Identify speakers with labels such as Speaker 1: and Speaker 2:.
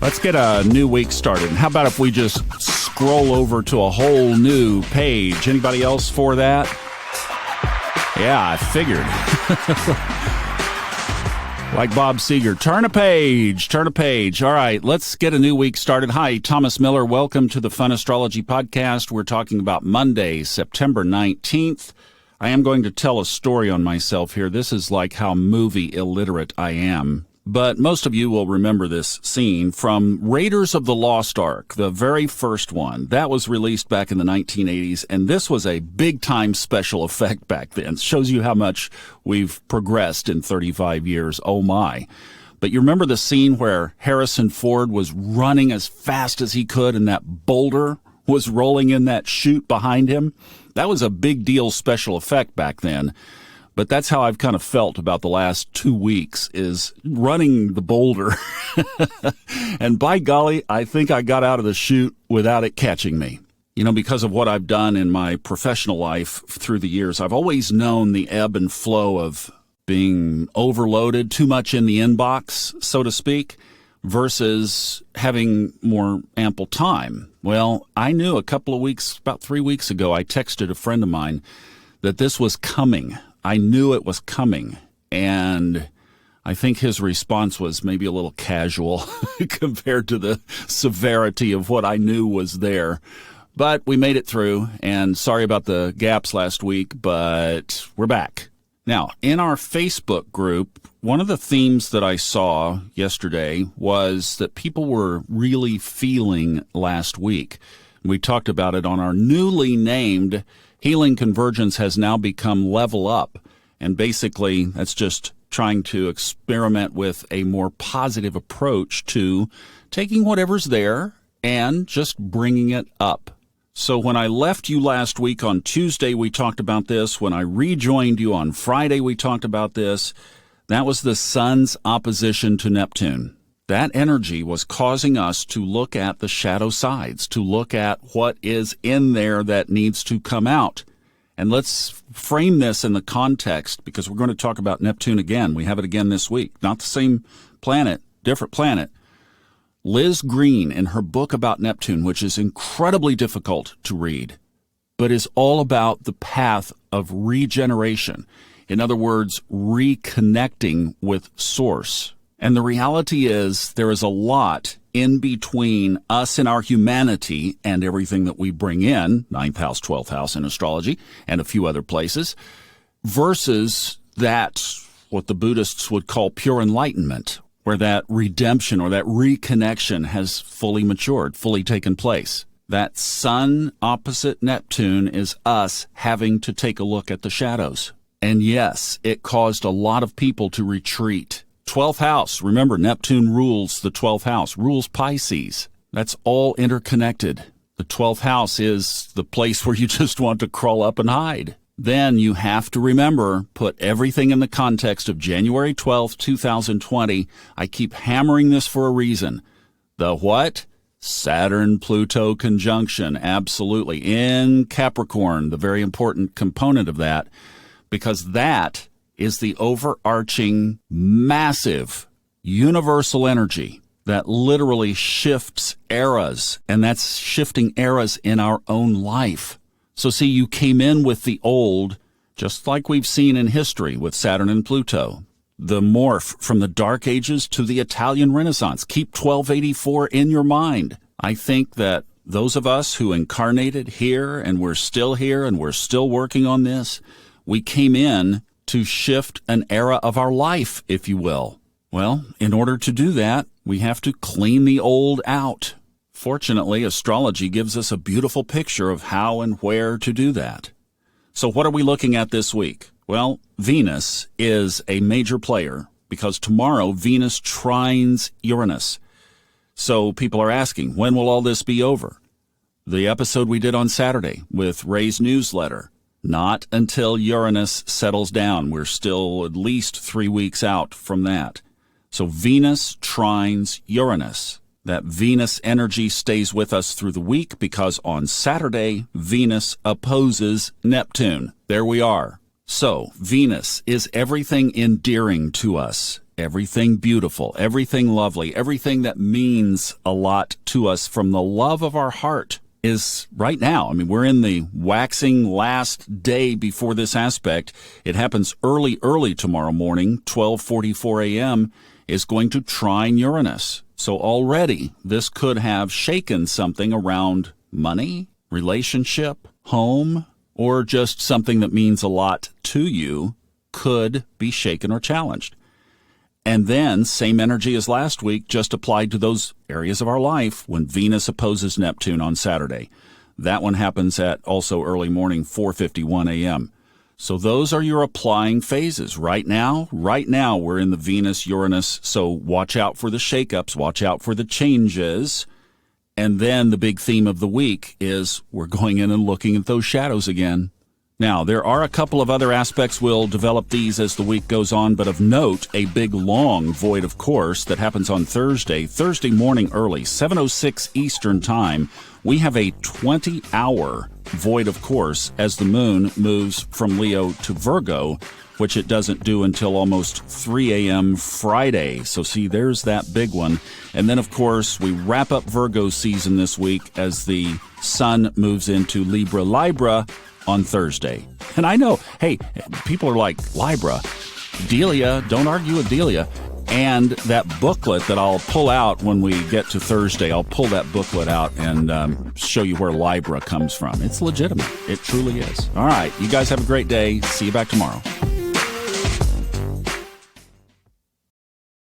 Speaker 1: Let's get a new week started. How about if we just scroll over to a whole new page? Anybody else for that? Yeah, I figured. Like Bob Seger, turn a page, turn a page. All right, let's get a new week started. Hi, Thomas Miller. Welcome to the Fun Astrology Podcast. We're talking about Monday, September 19th. I am going to tell a story on myself here. This is like how movie illiterate I am. But most of you will remember this scene from Raiders of the Lost Ark, the very first one. That was released back in the 1980s, and this was a big-time special effect back then. It shows you how much we've progressed in 35 years. Oh, my. But you remember the scene where Harrison Ford was running as fast as he could, and that boulder was rolling in that chute behind him? That was a big deal special effect back then. But that's how I've kind of felt about the last 2 weeks, is running the boulder. And by golly, I think I got out of the chute without it catching me. You know, because of what I've done in my professional life through the years, I've always known the ebb and flow of being overloaded, too much in the inbox, so to speak, versus having more ample time. Well, I knew a couple of weeks, about 3 weeks ago, I texted a friend of mine that this was coming. I knew it was coming, and I think his response was maybe a little casual compared to the severity of what I knew was there. But we made it through, and sorry about the gaps last week, but we're back. Now, in our Facebook group, one of the themes that I saw yesterday was that people were really feeling last week. We talked about it on our newly named Healing Convergence has now become Level Up, and basically that's just trying to experiment with a more positive approach to taking whatever's there and just bringing it up. So when I left you last week on Tuesday, we talked about this. When I rejoined you on Friday, we talked about this. That was the Sun's opposition to Neptune. That energy was causing us to look at the shadow sides, to look at what is in there that needs to come out. And let's frame this in the context, because we're going to talk about Neptune again. We have it again this week. Not the same planet, different planet. Liz Green, in her book about Neptune, which is incredibly difficult to read, but is all about the path of regeneration. In other words, reconnecting with Source. And the reality is there is a lot in between us and our humanity and everything that we bring in, 9th house, 12th house in astrology, and a few other places, versus that, what the Buddhists would call pure enlightenment, where that redemption or that reconnection has fully matured, fully taken place. That Sun opposite Neptune is us having to take a look at the shadows. And yes, it caused a lot of people to retreat. 12th house, remember, Neptune rules the 12th house, rules Pisces. That's all interconnected. The 12th house is the place where you just want to crawl up and hide. Then you have to remember, put everything in the context of January 12th, 2020. I keep hammering this for a reason. The what? Saturn-Pluto conjunction, absolutely. In Capricorn, the very important component of that, because that is the overarching, massive, universal energy that literally shifts eras, and that's shifting eras in our own life. So see, you came in with the old, just like we've seen in history with Saturn and Pluto, the morph from the Dark Ages to the Italian Renaissance. Keep 1284 in your mind. I think that those of us who incarnated here, and we're still here, and we're still working on this, we came in to shift an era of our life, if you will. Well, in order to do that, we have to clean the old out. Fortunately, astrology gives us a beautiful picture of how and where to do that. So what are we looking at this week? Well, Venus is a major player because tomorrow Venus trines Uranus. So people are asking, when will all this be over? The episode we did on Saturday with Ray's newsletter. Not until Uranus settles down. We're still at least 3 weeks out from that. So Venus trines Uranus. That Venus energy stays with us through the week because on Saturday, Venus opposes Neptune. There we are. So Venus is everything endearing to us. everything beautiful, everything lovely, everything that means a lot to us from the love of our heart is right now. I mean, we're in the waxing last day before this aspect. It happens early tomorrow morning, 12:44 a.m., is going to trine Uranus. So already this could have shaken something around money, relationship, home, or just something that means a lot to you could be shaken or challenged. And then, same energy as last week, just applied to those areas of our life when Venus opposes Neptune on Saturday. That one happens at also early morning, 4:51 a.m. So those are your applying phases. Right now, we're in the Venus-Uranus, so watch out for the shakeups, watch out for the changes. And then the big theme of the week is we're going in and looking at those shadows again. Now, there are a couple of other aspects. We'll develop these as the week goes on, but of note, a big, long void of course that happens on Thursday morning early, 7:06 Eastern Time. We have a 20-hour void of course as the moon moves from Leo to Virgo, which it doesn't do until almost 3 a.m. Friday. So see, there's that big one. And then, of course, we wrap up Virgo season this week as the sun moves into Libra on Thursday. And I know, hey, people are like, Libra, Delia, don't argue with Delia. And that booklet that I'll pull out when we get to Thursday, I'll pull that booklet out and show you where Libra comes from. It's legitimate. It truly is. All right. You guys have a great day. See you back tomorrow.